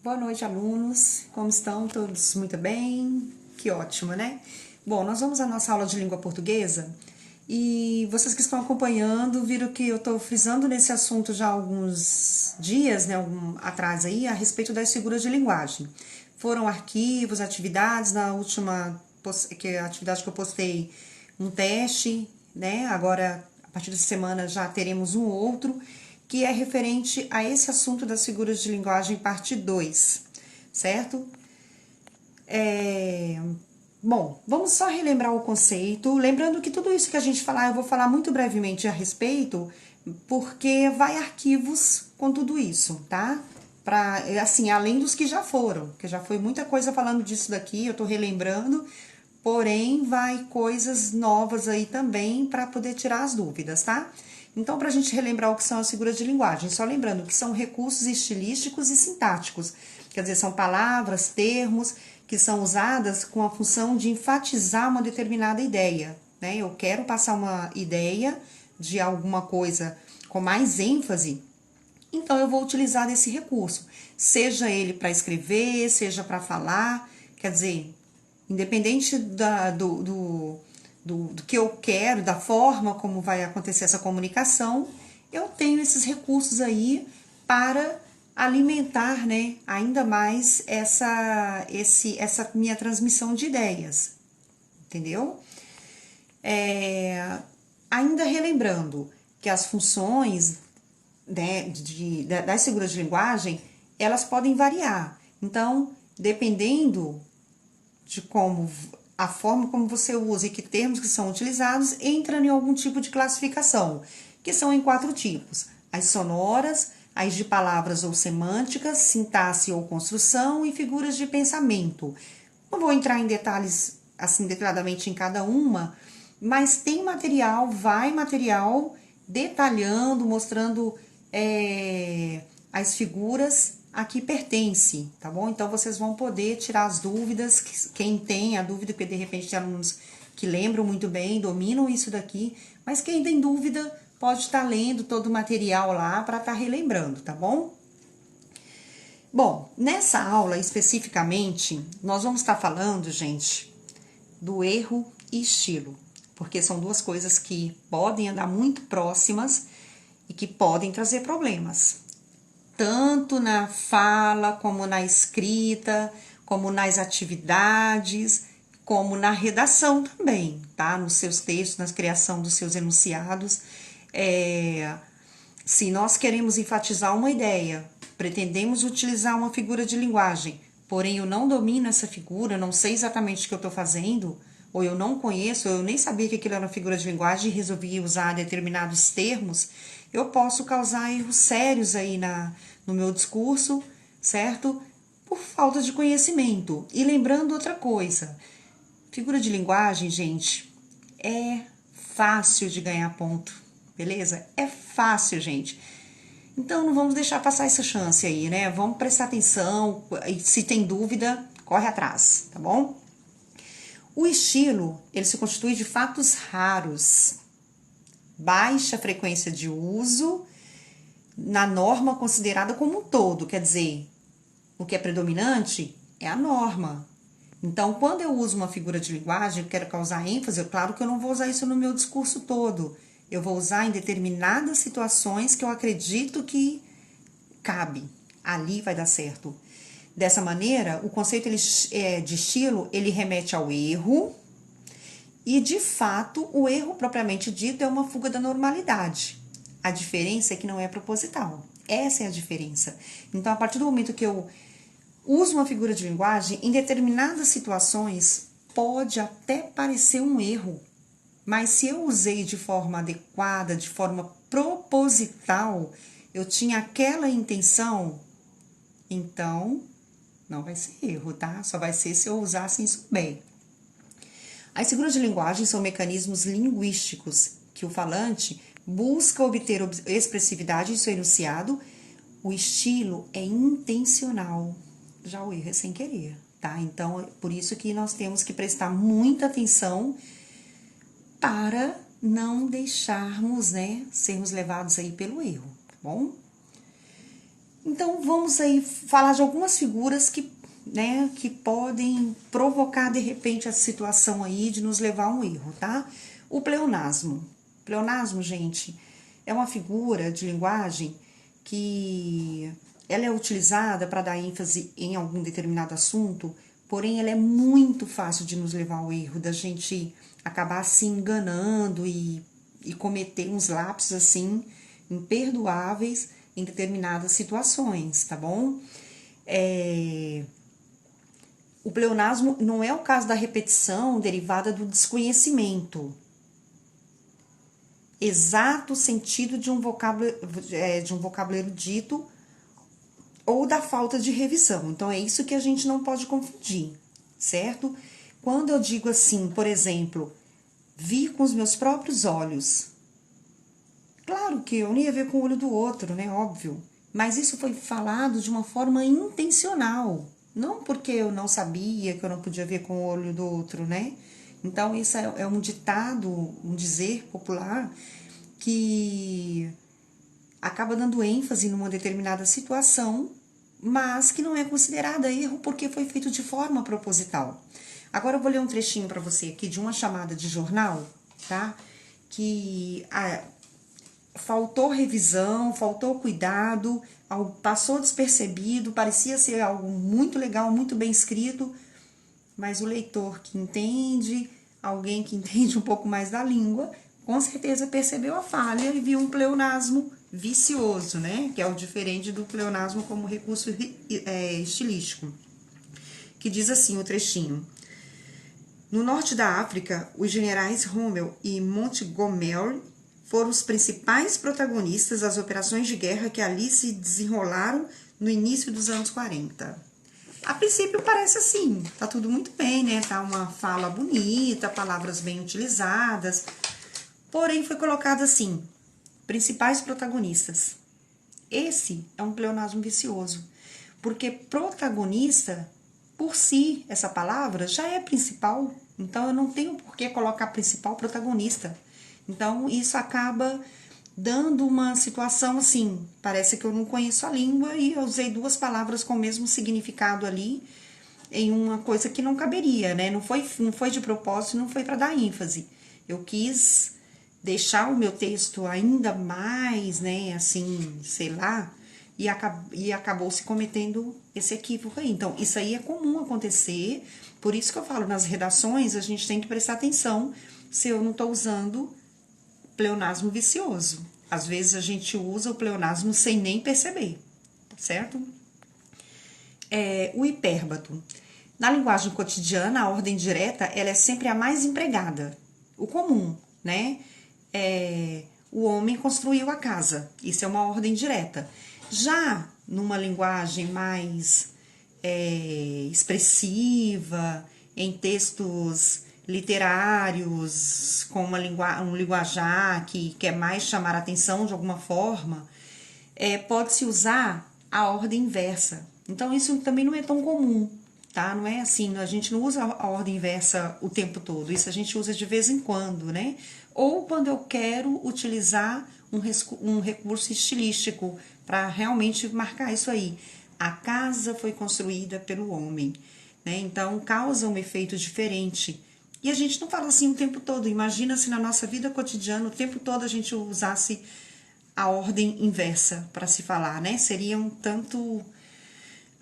Boa noite, alunos. Como estão? Todos muito bem? Que ótimo, né? Bom, nós vamos à nossa aula de língua portuguesa e vocês que estão acompanhando viram que eu estou frisando nesse assunto já há alguns dias, né, atrás aí, a respeito das figuras de linguagem. Foram arquivos, atividades, na última atividade que eu postei um teste, né? Agora, a partir dessa semana já teremos um outro que é referente a esse assunto das figuras de linguagem, parte 2, certo? Bom, vamos só relembrar o conceito, lembrando que tudo isso que a gente falar, eu vou falar muito brevemente a respeito, porque vai arquivos com tudo isso, tá? Assim, além dos que já foram, que já foi muita coisa falando disso daqui, eu tô relembrando, porém vai coisas novas aí também para poder tirar as dúvidas, tá? Então, para a gente relembrar o que são as figuras de linguagem, só lembrando que são recursos estilísticos e sintáticos, quer dizer, são palavras, termos que são usadas com a função de enfatizar uma determinada ideia, né? Eu quero passar uma ideia de alguma coisa com mais ênfase, então eu vou utilizar esse recurso, seja ele para escrever, seja para falar, quer dizer, independente do que eu quero, da forma como vai acontecer essa comunicação, eu tenho esses recursos aí para alimentar, né, ainda mais essa minha transmissão de ideias, entendeu? Ainda relembrando que as funções, né, das figuras de linguagem, elas podem variar. Então, dependendo de como a forma como você usa e que termos que são utilizados, entra em algum tipo de classificação, que são em 4 tipos: as sonoras, as de palavras ou semânticas, sintaxe ou construção e figuras de pensamento. Não vou entrar em detalhes assim detalhadamente em cada uma, mas tem material detalhando, mostrando as figuras a que pertence, tá bom? Então, vocês vão poder tirar as dúvidas, quem tem a dúvida, porque de repente tem alunos que lembram muito bem, dominam isso daqui, mas quem tem dúvida pode estar lendo todo o material lá para estar relembrando, tá bom? Bom, nessa aula especificamente, nós vamos estar falando, gente, do erro e estilo, porque são duas coisas que podem andar muito próximas e que podem trazer problemas, tanto na fala, como na escrita, como nas atividades, como na redação também, tá? Nos seus textos, na criação dos seus enunciados. Se nós queremos enfatizar uma ideia, pretendemos utilizar uma figura de linguagem, porém eu não domino essa figura, não sei exatamente o que eu estou fazendo, ou eu não conheço, ou eu nem sabia que aquilo era uma figura de linguagem e resolvi usar determinados termos, eu posso causar erros sérios aí no meu discurso, certo? Por falta de conhecimento. E lembrando outra coisa, figura de linguagem, gente, é fácil de ganhar ponto, beleza? É fácil, gente. Então, não vamos deixar passar essa chance aí, né? Vamos prestar atenção, e se tem dúvida, corre atrás, tá bom? O estilo, ele se constitui de fatos raros, baixa frequência de uso na norma considerada como um todo, quer dizer, o que é predominante é a norma. Então, quando eu uso uma figura de linguagem, eu quero causar ênfase, claro que eu não vou usar isso no meu discurso todo. Eu vou usar em determinadas situações que eu acredito que cabe. Ali vai dar certo. Dessa maneira, o conceito de estilo, ele remete ao erro e, de fato, o erro propriamente dito é uma fuga da normalidade. A diferença é que não é proposital. Essa é a diferença. Então, a partir do momento que eu uso uma figura de linguagem, em determinadas situações, pode até parecer um erro, mas se eu usei de forma adequada, de forma proposital, eu tinha aquela intenção, então não vai ser erro, tá? Só vai ser se eu usar assim bem. As figuras de linguagem são mecanismos linguísticos que o falante busca obter expressividade em seu enunciado. O estilo é intencional, já o erro é sem querer, tá? Então, é por isso que nós temos que prestar muita atenção para não deixarmos, né, sermos levados aí pelo erro, tá bom? Então, vamos aí falar de algumas figuras que, né, que podem provocar, de repente, a situação aí de nos levar a um erro, tá? O pleonasmo. Pleonasmo, gente, é uma figura de linguagem que ela é utilizada para dar ênfase em algum determinado assunto, porém ela é muito fácil de nos levar ao erro, da gente acabar se enganando e cometer uns lapsos assim imperdoáveis em determinadas situações, tá bom? O pleonasmo não é o caso da repetição derivada do desconhecimento, exato sentido de um vocabulário dito ou da falta de revisão. Então, é isso que a gente não pode confundir, certo? Quando eu digo assim, por exemplo, vi com os meus próprios olhos. Claro que eu não ia ver com o olho do outro, né? Óbvio. Mas isso foi falado de uma forma intencional. Não porque eu não sabia que eu não podia ver com o olho do outro, né? Então, isso é um ditado, um dizer popular que acaba dando ênfase numa determinada situação, mas que não é considerada erro porque foi feito de forma proposital. Agora eu vou ler um trechinho para você aqui de uma chamada de jornal, tá? Que faltou revisão, faltou cuidado, passou despercebido, parecia ser algo muito legal, muito bem escrito, mas o leitor que entende, alguém que entende um pouco mais da língua, com certeza percebeu a falha e viu um pleonasmo vicioso, né? Que é o diferente do pleonasmo como recurso estilístico. Que diz assim o trechinho. No norte da África, os generais Rommel e Montgomery foram os principais protagonistas das operações de guerra que ali se desenrolaram no início dos anos 40. A princípio parece assim, tá tudo muito bem, né? Tá uma fala bonita, palavras bem utilizadas. Porém, foi colocado assim, principais protagonistas. Esse é um pleonasmo vicioso, porque protagonista, por si, essa palavra já é principal, então eu não tenho por que colocar principal protagonista. Então, isso acaba dando uma situação assim, parece que eu não conheço a língua e eu usei duas palavras com o mesmo significado ali, em uma coisa que não caberia, né? Não foi de propósito, não foi para dar ênfase. Eu quis deixar o meu texto ainda mais, né, assim, sei lá, e acabou se cometendo esse equívoco aí. Então, isso aí é comum acontecer, por isso que eu falo, nas redações a gente tem que prestar atenção se eu não estou usando pleonasmo vicioso. Às vezes a gente usa o pleonasmo sem nem perceber, certo? O hipérbato. Na linguagem cotidiana, a ordem direta ela é sempre a mais empregada, o comum, né? O homem construiu a casa, isso é uma ordem direta. Já numa linguagem mais expressiva, em textos literários, com um linguajar que quer mais chamar a atenção de alguma forma, pode-se usar a ordem inversa. Então, isso também não é tão comum, tá? Não é assim, a gente não usa a ordem inversa o tempo todo, isso a gente usa de vez em quando, né? Ou quando eu quero utilizar um recurso estilístico para realmente marcar isso aí. A casa foi construída pelo homem, né? Então, causa um efeito diferente. E a gente não fala assim o tempo todo. Imagina se na nossa vida cotidiana, o tempo todo a gente usasse a ordem inversa para se falar, né? Seria um tanto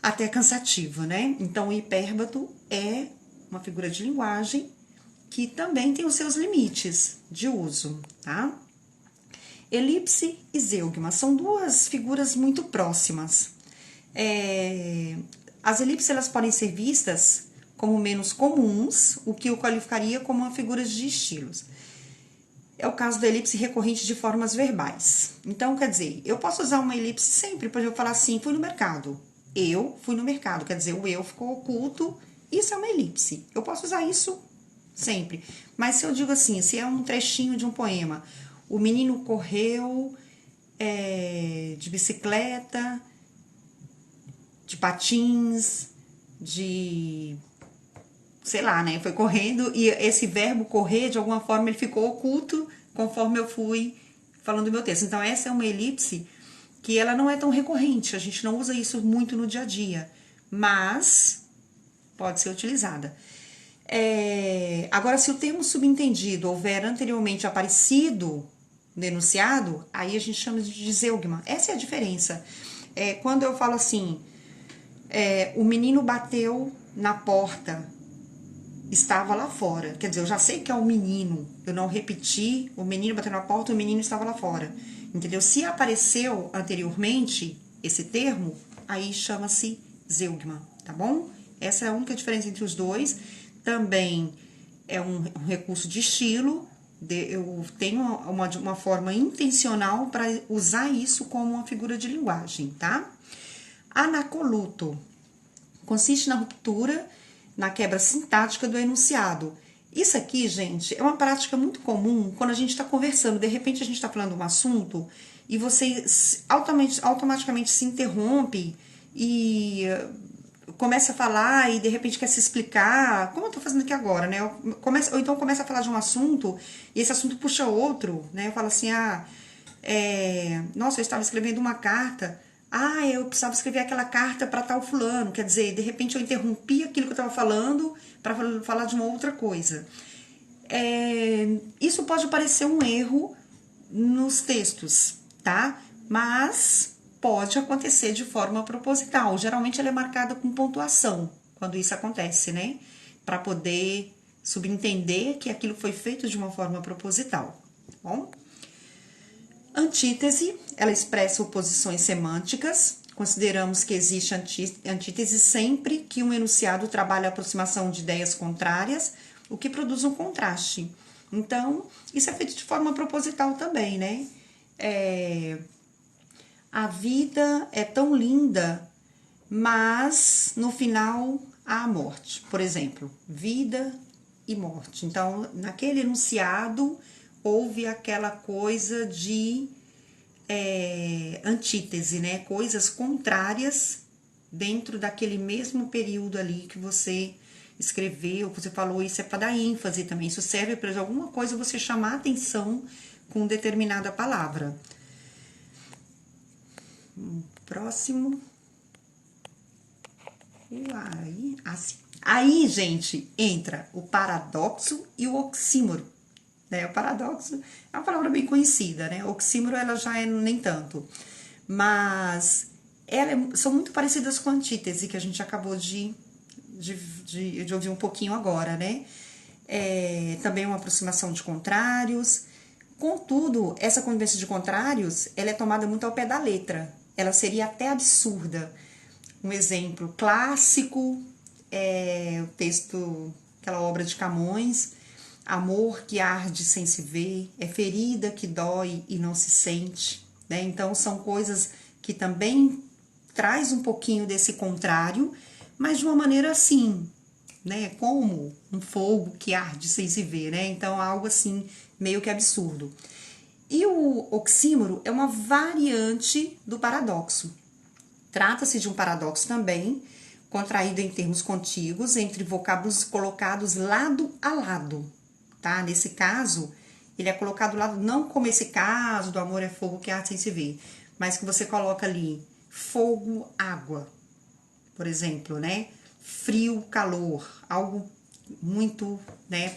até cansativo, né? Então, o hipérbato é uma figura de linguagem que também tem os seus limites de uso, tá? Elipse e zeugma são duas figuras muito próximas. As elipses elas podem ser vistas como menos comuns, o que o qualificaria como uma figura de estilos. É o caso da elipse recorrente de formas verbais. Então, quer dizer, eu posso usar uma elipse sempre, por exemplo, falar assim, fui no mercado. Eu fui no mercado, quer dizer, o eu ficou oculto, isso é uma elipse. Eu posso usar isso sempre. Mas se eu digo assim, se é um trechinho de um poema, o menino correu de bicicleta, de patins, sei lá, né? Foi correndo e esse verbo correr, de alguma forma, ele ficou oculto conforme eu fui falando do meu texto. Então, essa é uma elipse que ela não é tão recorrente, a gente não usa isso muito no dia a dia, mas pode ser utilizada. Agora, se o termo subentendido houver anteriormente aparecido no enunciado, aí a gente chama de zeugma. Essa é a diferença. Quando eu falo assim, o menino bateu na porta, estava lá fora. Quer dizer, eu já sei que é o menino, eu não repeti, o menino bateu na porta, o menino estava lá fora. Entendeu? Se apareceu anteriormente esse termo, aí chama-se zeugma, tá bom? Essa é a única diferença entre os dois. Também é um recurso de estilo, eu tenho uma forma intencional para usar isso como uma figura de linguagem, tá? Anacoluto consiste na ruptura, na quebra sintática do enunciado. Isso aqui, gente, é uma prática muito comum quando a gente está conversando. De repente, a gente está falando um assunto e você automaticamente se interrompe e começa a falar e de repente quer se explicar, como eu tô fazendo aqui agora, né? Ou então começa a falar de um assunto e esse assunto puxa outro, né? Eu falo assim, nossa, eu estava escrevendo uma carta, eu precisava escrever aquela carta para tal fulano, quer dizer, de repente eu interrompi aquilo que eu estava falando para falar de uma outra coisa. Isso pode parecer um erro nos textos, tá? Mas pode acontecer de forma proposital. Geralmente ela é marcada com pontuação quando isso acontece, né? Para poder subentender que aquilo foi feito de uma forma proposital, tá bom? Antítese, ela expressa oposições semânticas. Consideramos que existe antítese sempre que um enunciado trabalha a aproximação de ideias contrárias, o que produz um contraste. Então, isso é feito de forma proposital também, né? A vida é tão linda, mas no final há a morte. Por exemplo, vida e morte. Então, naquele enunciado, houve aquela coisa de antítese, né? Coisas contrárias dentro daquele mesmo período ali que você escreveu, que você falou. Isso é para dar ênfase também. Isso serve para alguma coisa você chamar atenção com determinada palavra. Próximo. Aí, gente, entra o paradoxo e o oxímoro. Né? O paradoxo é uma palavra bem conhecida, né? O oxímoro, ela já é nem tanto. Mas são muito parecidas com a antítese, que a gente acabou de ouvir um pouquinho agora, né? Também uma aproximação de contrários. Contudo, essa convivência de contrários, ela é tomada muito ao pé da letra. Ela seria até absurda. Um exemplo clássico é o texto, aquela obra de Camões, amor que arde sem se ver, é ferida que dói e não se sente, né? Então, são coisas que também traz um pouquinho desse contrário, mas de uma maneira assim, né? Como um fogo que arde sem se ver, né? Então, algo assim, meio que absurdo. E o oxímoro é uma variante do paradoxo. Trata-se de um paradoxo também, contraído em termos contíguos, entre vocábulos colocados lado a lado, tá? Nesse caso, ele é colocado lado, não como esse caso do amor é fogo que arde sem se ver, mas que você coloca ali fogo, água, por exemplo, né? Frio, calor, algo muito, né?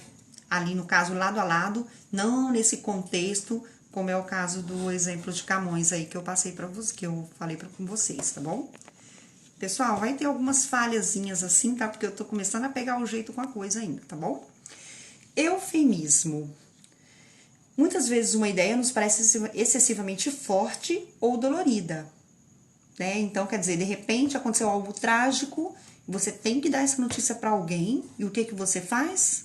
Ali no caso, lado a lado, não nesse contexto, como é o caso do exemplo de Camões aí que eu passei para vocês, que eu falei com vocês, tá bom? Pessoal, vai ter algumas falhazinhas assim, tá? Porque eu tô começando a pegar o jeito com a coisa ainda, tá bom? Eufemismo. Muitas vezes uma ideia nos parece excessivamente forte ou dolorida, né? Então, quer dizer, de repente aconteceu algo trágico, você tem que dar essa notícia para alguém, e o que que você faz?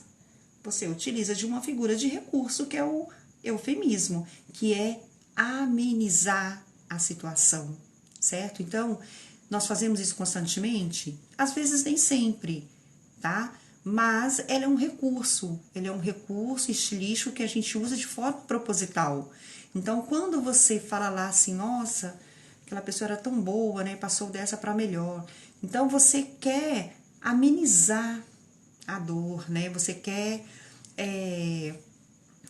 Você utiliza de uma figura de recurso que é o eufemismo, que é amenizar a situação, certo? Então, nós fazemos isso constantemente? Às vezes nem sempre, tá? Mas ele é um recurso estilístico que a gente usa de forma proposital. Então, quando você fala lá assim, nossa, aquela pessoa era tão boa, né? Passou dessa para melhor. Então, você quer amenizar a dor, né? Você quer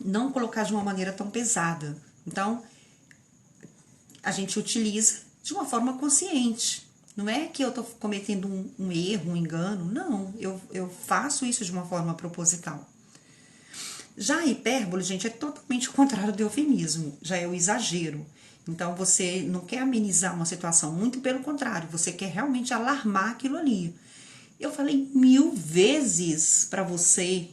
não colocar de uma maneira tão pesada. Então, a gente utiliza de uma forma consciente. Não é que eu tô cometendo um erro, um engano, não. Eu faço isso de uma forma proposital. Já a hipérbole, gente, é totalmente o contrário do eufemismo, já é o exagero. Então, você não quer amenizar uma situação, muito pelo contrário, você quer realmente alarmar aquilo ali. Eu falei 1000 vezes pra você.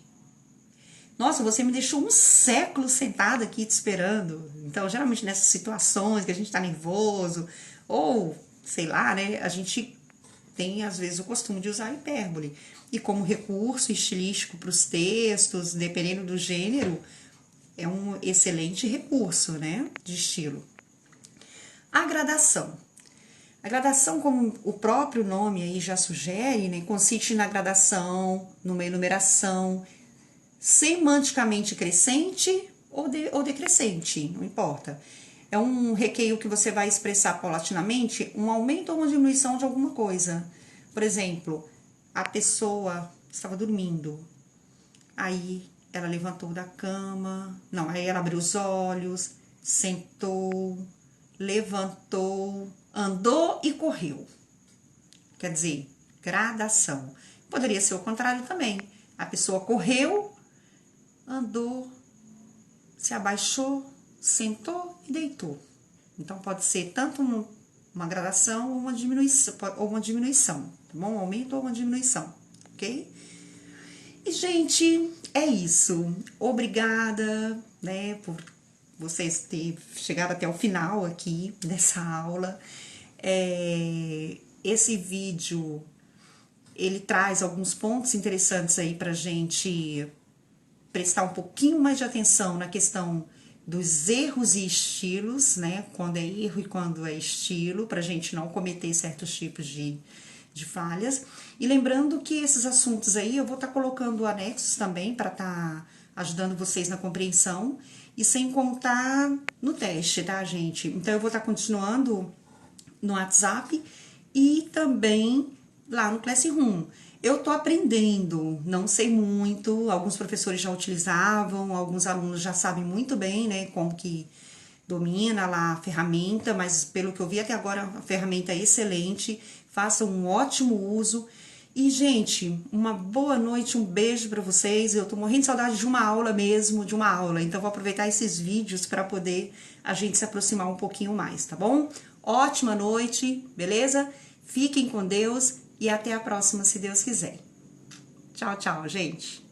Nossa, você me deixou um século sentada aqui te esperando. Então, geralmente nessas situações que a gente tá nervoso, ou sei lá, né, a gente tem às vezes o costume de usar a hipérbole. E como recurso estilístico para os textos, dependendo do gênero, é um excelente recurso, né, de estilo. A gradação. A gradação, como o próprio nome aí já sugere, né, consiste na gradação, numa enumeração, semanticamente crescente ou decrescente, não importa. É um requeio que você vai expressar paulatinamente um aumento ou uma diminuição de alguma coisa. Por exemplo, a pessoa estava dormindo, aí ela levantou da cama, não, aí ela abriu os olhos, sentou, levantou, andou e correu. Quer dizer, gradação. Poderia ser o contrário também. A pessoa correu, andou, se abaixou, sentou e deitou. Então, pode ser tanto uma gradação ou uma diminuição, tá bom? Um aumento ou uma diminuição, ok? E, gente, é isso. Obrigada, né, por vocês terem chegado até o final aqui dessa aula. Esse vídeo, ele traz alguns pontos interessantes aí pra gente prestar um pouquinho mais de atenção na questão dos erros e estilos, né? Quando é erro e quando é estilo, pra gente não cometer certos tipos de falhas. E lembrando que esses assuntos aí eu vou estar colocando anexos também para estar ajudando vocês na compreensão e sem contar no teste, tá, gente? Então eu vou estar continuando no WhatsApp e também lá no Classroom. Eu tô aprendendo, não sei muito, alguns professores já utilizavam, alguns alunos já sabem muito bem, né, como que domina lá a ferramenta, mas pelo que eu vi até agora, a ferramenta é excelente, façam um ótimo uso. E, gente, uma boa noite, um beijo pra vocês. Eu tô morrendo de saudade de uma aula mesmo, de uma aula. Então, vou aproveitar esses vídeos para poder a gente se aproximar um pouquinho mais, tá bom? Ótima noite, beleza? Fiquem com Deus e até a próxima, se Deus quiser. Tchau, tchau, gente.